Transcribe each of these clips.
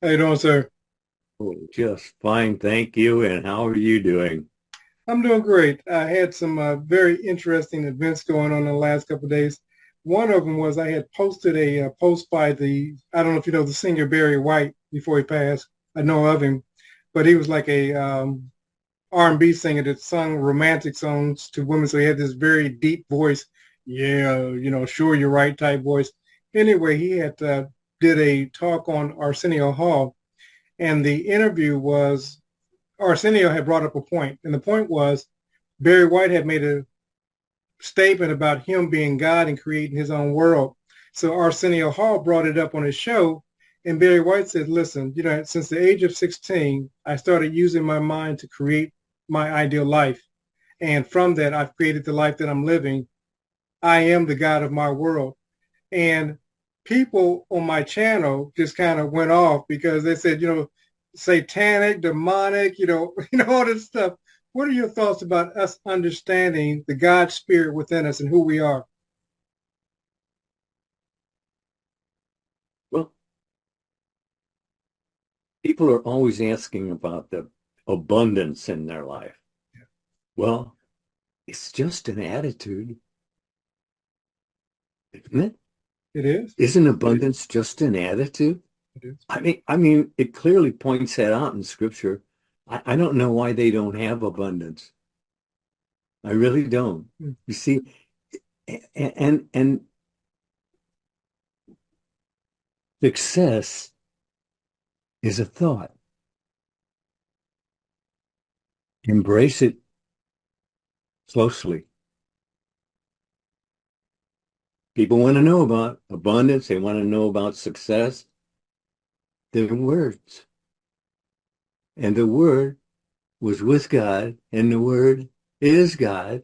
How you doing, sir? Oh, just fine, thank you. And how are you doing? I'm doing great. I had some very interesting events going on in the last couple of days. One of them was I had posted a post by I don't know if you know the singer Barry White before he passed. I know of him, but he was like a R&B singer that sung romantic songs to women. So he had this very deep voice. Yeah, sure you're right type voice. Anyway, he had did a talk on Arsenio Hall, and the interview was Arsenio had brought up a point, and the point was Barry White had made a statement about him being God and creating his own world. So Arsenio Hall brought it up on his show, and Barry White said, "Listen, since the age of 16, I started using my mind to create my ideal life, and from that, I've created the life that I'm living. I am the God of my world." And people on my channel just kind of went off because they said, satanic, demonic, all this stuff. What are your thoughts about us understanding the God spirit within us and who we are? Well, people are always asking about the abundance in their life. Well, it's just an attitude, isn't it? It is. Isn't abundance just an attitude? It is. I mean, it clearly points that out in scripture. I don't know why they don't have abundance. I really don't. Mm. You see, and success is a thought. Embrace it closely. People want to know about abundance. They want to know about success. They're words. And the word was with God, and the word is God.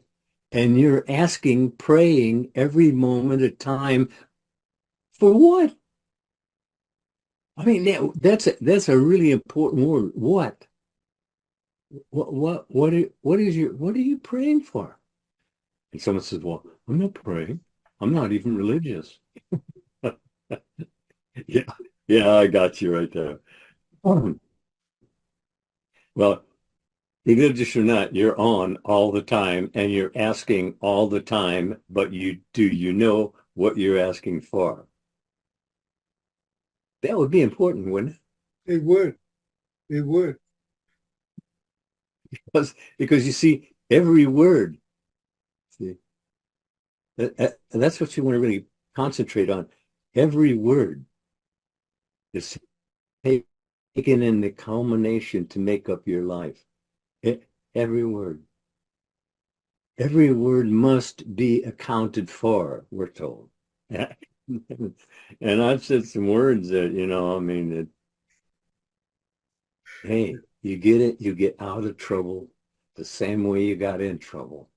And you're asking, praying every moment of time for what? I mean, that's a really important word. What? What are you praying for? And someone says, well, I'm not praying. I'm not even religious. Yeah, yeah, I got you right there. Well, religious or not, you're on all the time and you're asking all the time, but you know what you're asking for? That would be important, wouldn't it? It would. It would. Because you see, every word, see, that's what you want to really concentrate on. Every word is taken in the culmination to make up your life. E- Every word. Every word must be accounted for, we're told. And I've said some words that, I mean, hey, you get it, you get out of trouble the same way you got in trouble.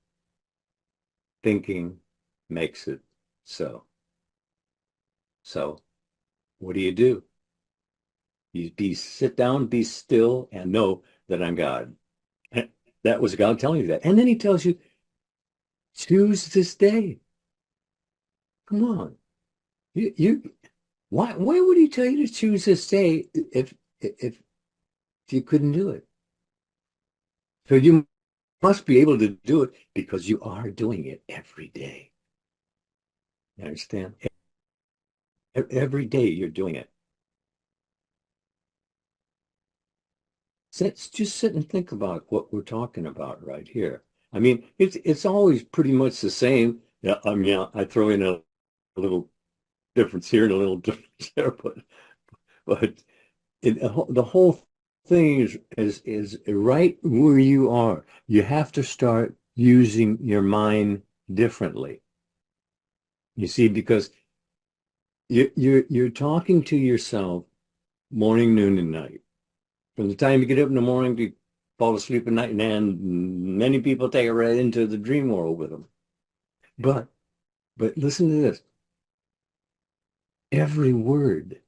Thinking makes it so. So, what do? Sit down, be still, and know that I'm God. That was God telling you that. And then he tells you, choose this day. Come on. You why would he tell you to choose this day if you couldn't do it? So you must be able to do it because you are doing it every day. You understand? Every day you're doing it. Just sit and think about what we're talking about right here. I mean, it's always pretty much the same. Yeah, I mean, I throw in a little difference here and a little difference there, but the whole thing is right where you are. You have to start using your mind differently. You see, because you're talking to yourself morning, noon, and night. From the time you get up in the morning to fall asleep at night, and many people take it right into the dream world with them. But but listen to this. Every word,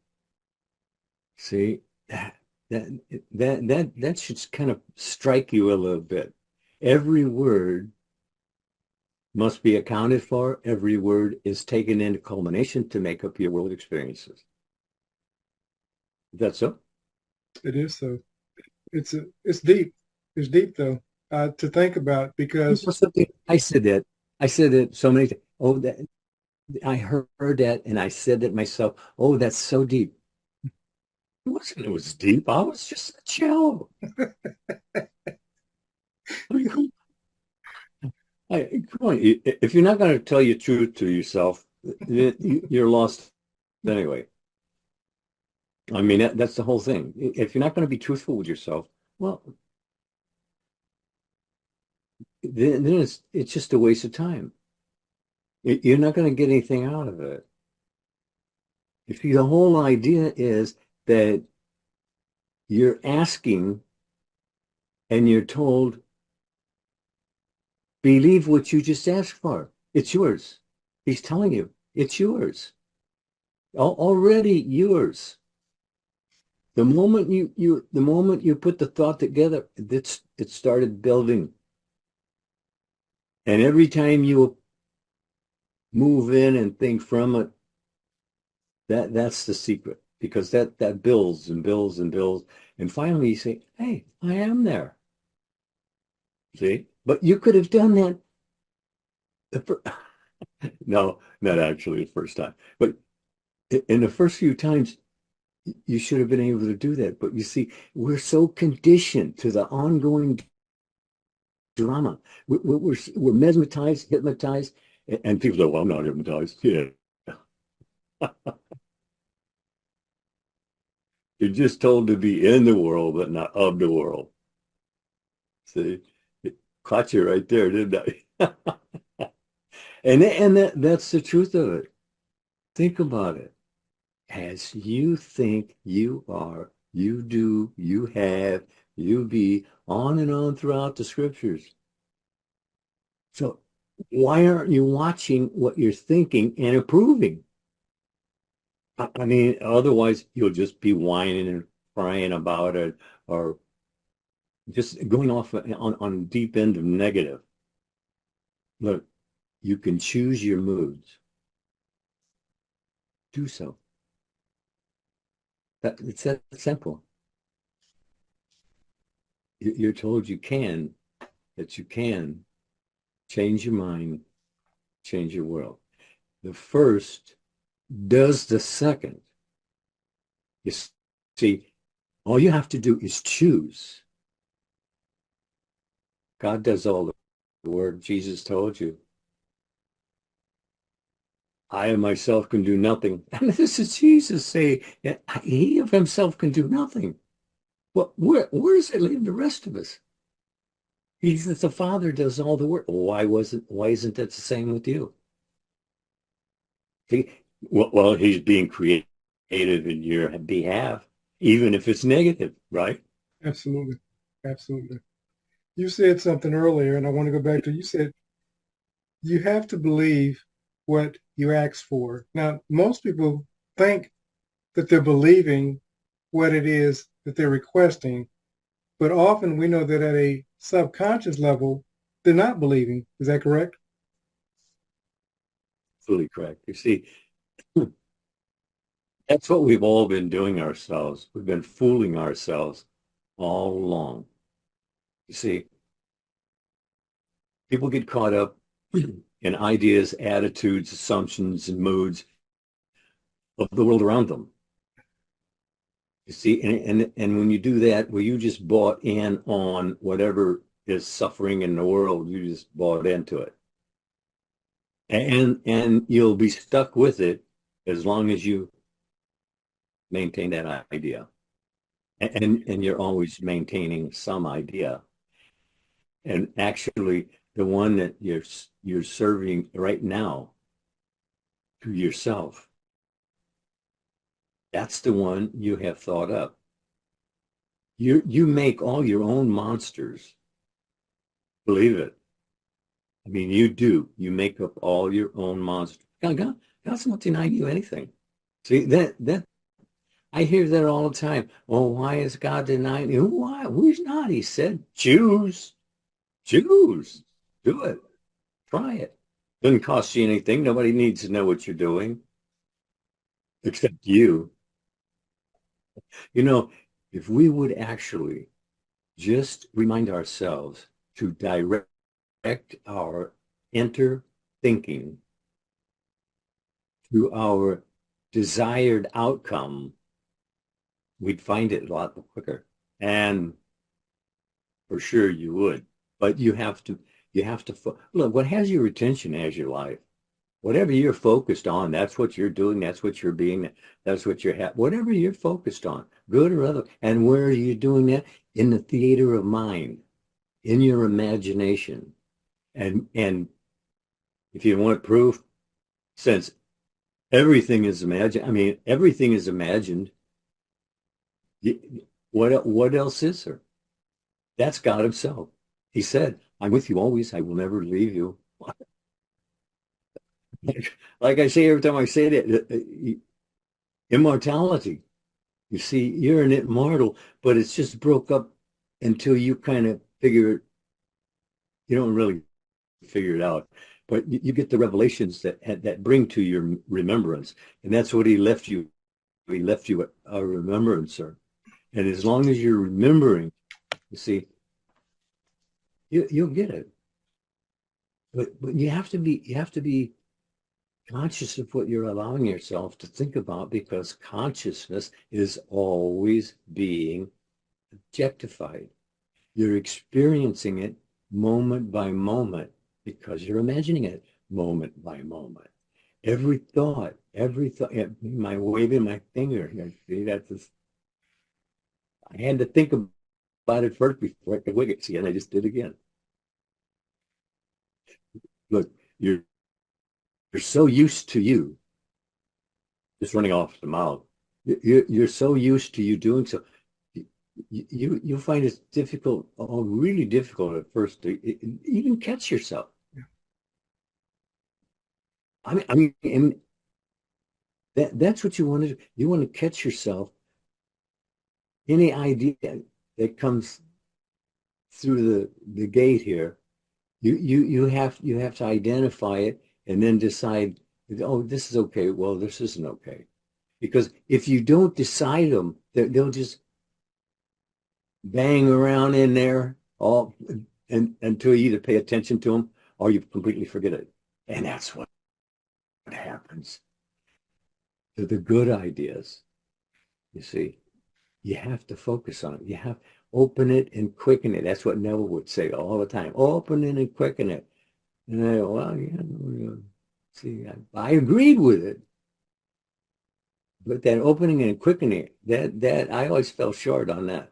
see that that should kind of strike you a little bit. Every word must be accounted for. Every word is taken into culmination to make up your world experiences. Is that so? It is so. It's deep. It's deep though to think about You because know something? I said that. I said it so many times. Oh, that I heard that and I said that myself. Oh, that's so deep. It wasn't. It was deep. I was just a child. I mean, come on. If you're not going to tell your truth to yourself, you're lost anyway. I mean, that's the whole thing. If you're not going to be truthful with yourself, well, then it's just a waste of time. You're not going to get anything out of it. If the whole idea is that you're asking and you're told, believe what you just asked for. It's yours. He's telling you it's yours. Already yours. The moment you put the thought together, it started building. And every time you move in and think from it, that's the secret. Because that builds and builds and builds. And finally you say, hey, I am there. See? But you could have done that the first, no, not actually the first time. But in the first few times, you should have been able to do that. But you see, we're so conditioned to the ongoing drama. We're mesmerized, hypnotized, and people go, well, I'm not hypnotized. Yeah. You're just told to be in the world, but not of the world. See, it caught you right there, didn't I? That's the truth of it. Think about it. As you think you are, you do, you have, you be, on and on throughout the scriptures. So why aren't you watching what you're thinking and approving? I mean, otherwise you'll just be whining and crying about it or just going off on deep end of negative. Look, you can choose your moods. Do so. It's that simple. You're told you can, that you can change your mind, change your world. The first does the second. You see, all you have to do is choose. God does all the work. Jesus told you, I of myself can do nothing. And this is Jesus saying, he of himself can do nothing. Well, where does it leave the rest of us? He says the Father does all the work. Why isn't that the same with you? He, well, he's being creative in your behalf, even if it's negative, right? absolutely, absolutely. You said something earlier, and I want to go back to you said you have to believe what you ask for. Now, most people think that they're believing what it is that they're requesting, but often we know that at a subconscious level, they're not believing. Is that correct? Fully correct. You see, that's what we've all been doing ourselves. We've been fooling ourselves all along. You see, people get caught up in ideas, attitudes, assumptions, and moods of the world around them. You see, and when you do that, well, you just bought in on whatever is suffering in the world. You just bought into it, and you'll be stuck with it as long as you maintain that idea. And you're always maintaining some idea. And actually, the one that you're serving right now to yourself, that's the one you have thought up. You make all your own monsters. Believe it. I mean, you do. You make up all your own monsters. God's not denying you anything. See, that I hear that all the time. Oh, why is God denying you? Why? Who's not? He said, choose. Choose. Do it. Try it. Doesn't cost you anything. Nobody needs to know what you're doing except you. You know, if we would actually just remind ourselves to direct our inner thinking to our desired outcome, we'd find it a lot quicker. And for sure you would. But look, what has your attention as your life? Whatever you're focused on, that's what you're doing, that's what you're being, that's what you're whatever you're focused on, good or other. And where are you doing that? In the theater of mind, in your imagination. And if you want proof, since everything is imagined, I mean, everything is imagined, what else is there? That's God himself. He said, I'm with you always, I will never leave you. Like I say every time I say that, immortality. You see, you're an immortal, but it's just broke up until you kind of figure it. You don't really figure it out, but you get the revelations that bring to your remembrance, and that's what he left you. He left you a remembrancer, and as long as you're remembering, you see, you'll get it. But you have to be conscious of what you're allowing yourself to think about, because consciousness is always being objectified. You're experiencing it moment by moment because you're imagining it moment by moment. Every thought, my waving my finger. See, that's just, I had to think about it first before I could wig it. See, and I just did again. Look, you're so used to you just running off the mouth. You're so used to you doing so. You find it difficult, really difficult at first to even catch yourself. Yeah. And that's what you want to do. You want to catch yourself. Any idea that comes through the gate here, you have to identify it and then decide, oh, this is okay. Well, this isn't okay. Because if you don't decide them, they'll just bang around in there all and until you either pay attention to them or you completely forget it. And that's what happens to the good ideas. You see, you have to focus on it. You have open it and quicken it. That's what Neville would say all the time. Open it and quicken it. And I go, well, yeah, see, I agreed with it. But that opening and quickening, that I always fell short on that.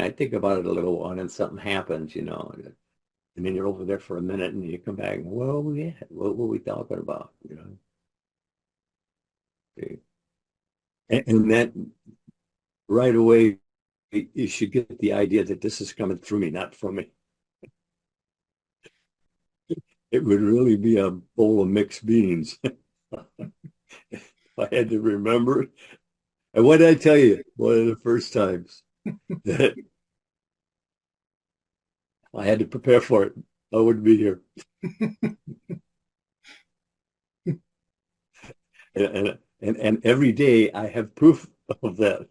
I think about it a little while and then something happens, and then you're over there for a minute and you come back, well, yeah, what were we talking about, See? And that right away, you should get the idea that this is coming through me, not from me. It would really be a bowl of mixed beans if I had to remember it. And what did I tell you? One of the first times that I had to prepare for it, I wouldn't be here. And every day I have proof of that.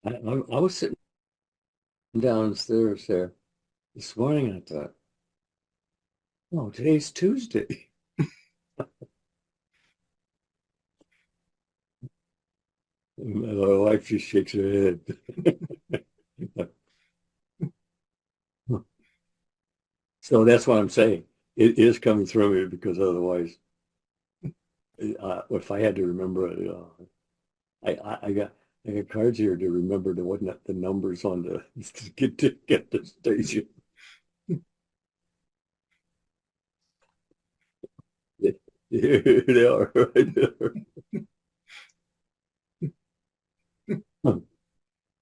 I was sitting downstairs there this morning and I thought, oh, today's Tuesday. My wife just shakes her head. So that's what I'm saying. It is coming through me because otherwise, if I had to remember it, I got cards here to remember the numbers on to get the station. Here they are right there.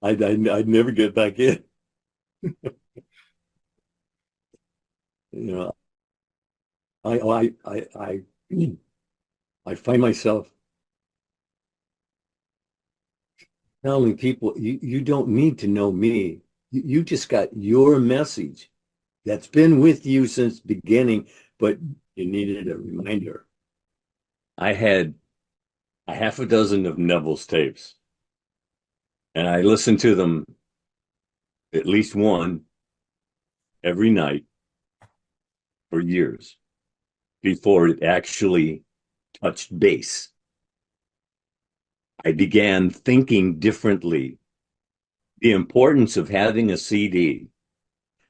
I'd never get back in. You know, I find myself telling people, you don't need to know me. You just got your message that's been with you since beginning, but you needed a reminder. I had a half a dozen of Neville's tapes, and I listened to them at least one every night for years before it actually touched base. I began thinking differently. The importance of having a CD,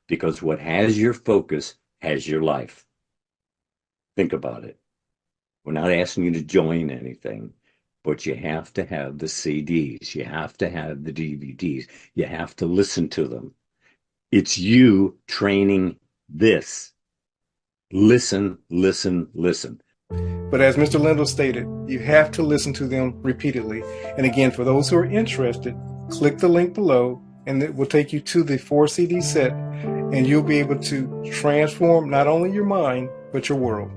because what has your focus has your life. Think about it. We're not asking you to join anything, but you have to have the CDs. You have to have the DVDs. You have to listen to them. It's you training this. Listen, listen, listen. But as Mr. Lindell stated, you have to listen to them repeatedly. And again, for those who are interested, click the link below and it will take you to the 4 CD set, and you'll be able to transform not only your mind, but your world.